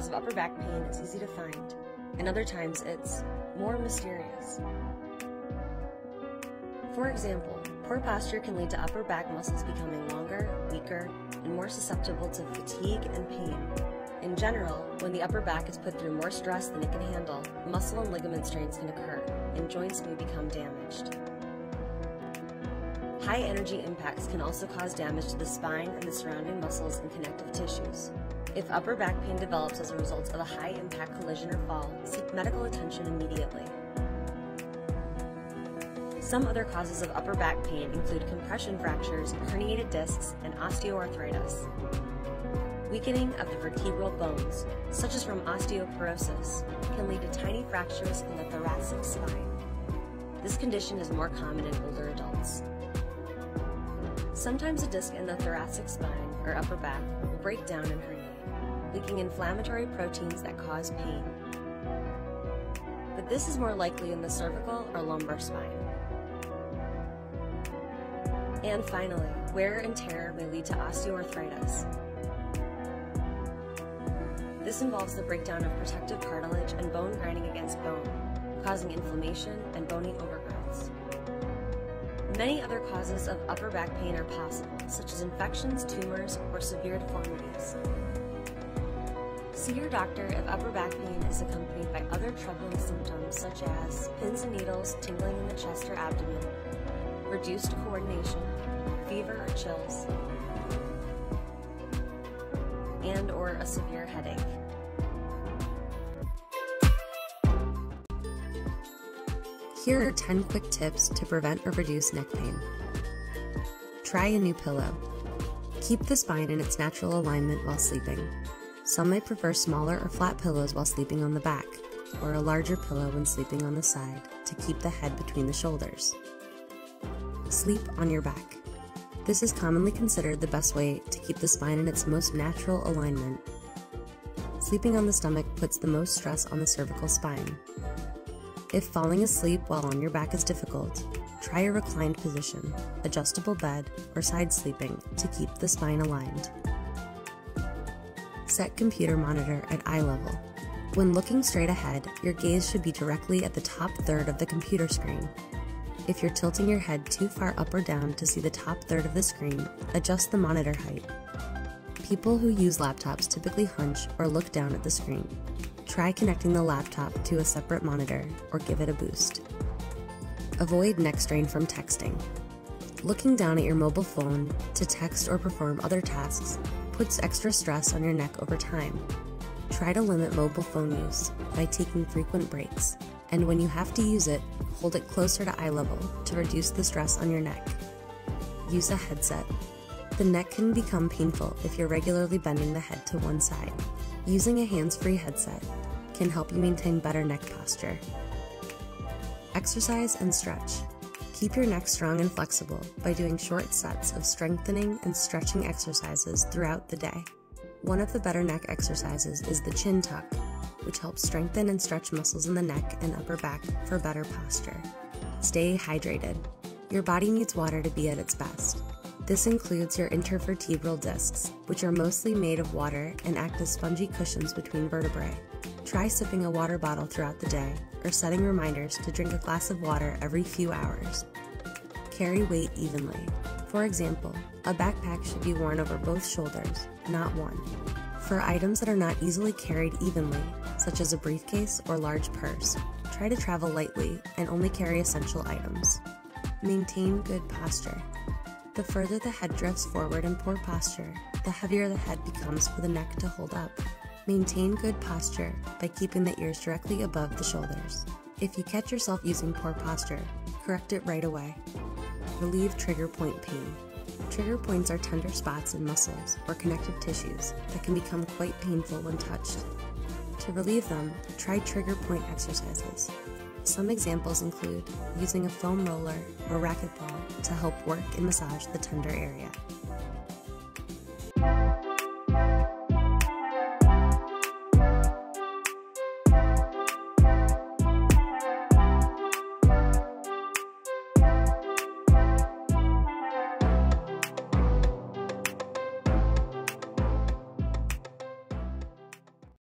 cause of upper back pain is easy to find, and other times it's more mysterious. For example, poor posture can lead to upper back muscles becoming longer, weaker, and more susceptible to fatigue and pain. In general, when the upper back is put through more stress than it can handle, muscle and ligament strains can occur, and joints may become damaged. High energy impacts can also cause damage to the spine and the surrounding muscles and connective tissues. If upper back pain develops as a result of a high impact collision or fall, seek medical attention immediately. Some other causes of upper back pain include compression fractures, herniated discs, and osteoarthritis. Weakening of the vertebral bones, such as from osteoporosis, can lead to tiny fractures in the thoracic spine. This condition is more common in older adults. Sometimes a disc in the thoracic spine or upper back will break down and herniate, leaking inflammatory proteins that cause pain. But this is more likely in the cervical or lumbar spine. And finally, wear and tear may lead to osteoarthritis. This involves the breakdown of protective cartilage and bone grinding against bone, causing inflammation and bony overgrowths. Many other causes of upper back pain are possible, such as infections, tumors, or severe deformities. See your doctor if upper back pain is accompanied by other troubling symptoms such as pins and needles, tingling in the chest or abdomen, reduced coordination, fever or chills, and/or a severe headache. Here are 10 quick tips to prevent or reduce neck pain. Try a new pillow. Keep the spine in its natural alignment while sleeping. Some may prefer smaller or flat pillows while sleeping on the back, or a larger pillow when sleeping on the side to keep the head between the shoulders. Sleep on your back. This is commonly considered the best way to keep the spine in its most natural alignment. Sleeping on the stomach puts the most stress on the cervical spine. If falling asleep while on your back is difficult, try a reclined position, adjustable bed, or side sleeping to keep the spine aligned. Set computer monitor at eye level. When looking straight ahead, your gaze should be directly at the top third of the computer screen. If you're tilting your head too far up or down to see the top third of the screen, adjust the monitor height. People who use laptops typically hunch or look down at the screen. Try connecting the laptop to a separate monitor or give it a boost. Avoid neck strain from texting. Looking down at your mobile phone to text or perform other tasks puts extra stress on your neck over time. Try to limit mobile phone use by taking frequent breaks, and when you have to use it, hold it closer to eye level to reduce the stress on your neck. Use a headset. The neck can become painful if you're regularly bending the head to one side. Using a hands-free headset can help you maintain better neck posture. Exercise and stretch. Keep your neck strong and flexible by doing short sets of strengthening and stretching exercises throughout the day. One of the better neck exercises is the chin tuck, which helps strengthen and stretch muscles in the neck and upper back for better posture. Stay hydrated. Your body needs water to be at its best. This includes your intervertebral discs, which are mostly made of water and act as spongy cushions between vertebrae. Try sipping a water bottle throughout the day, or setting reminders to drink a glass of water every few hours. Carry weight evenly. For example, a backpack should be worn over both shoulders, not one. For items that are not easily carried evenly, such as a briefcase or large purse, try to travel lightly and only carry essential items. Maintain good posture. The further the head drifts forward in poor posture, the heavier the head becomes for the neck to hold up. Maintain good posture by keeping the ears directly above the shoulders. If you catch yourself using poor posture, correct it right away. Relieve trigger point pain. Trigger points are tender spots in muscles or connective tissues that can become quite painful when touched. To relieve them, try trigger point exercises. Some examples include using a foam roller or racquetball to help work and massage the tender area.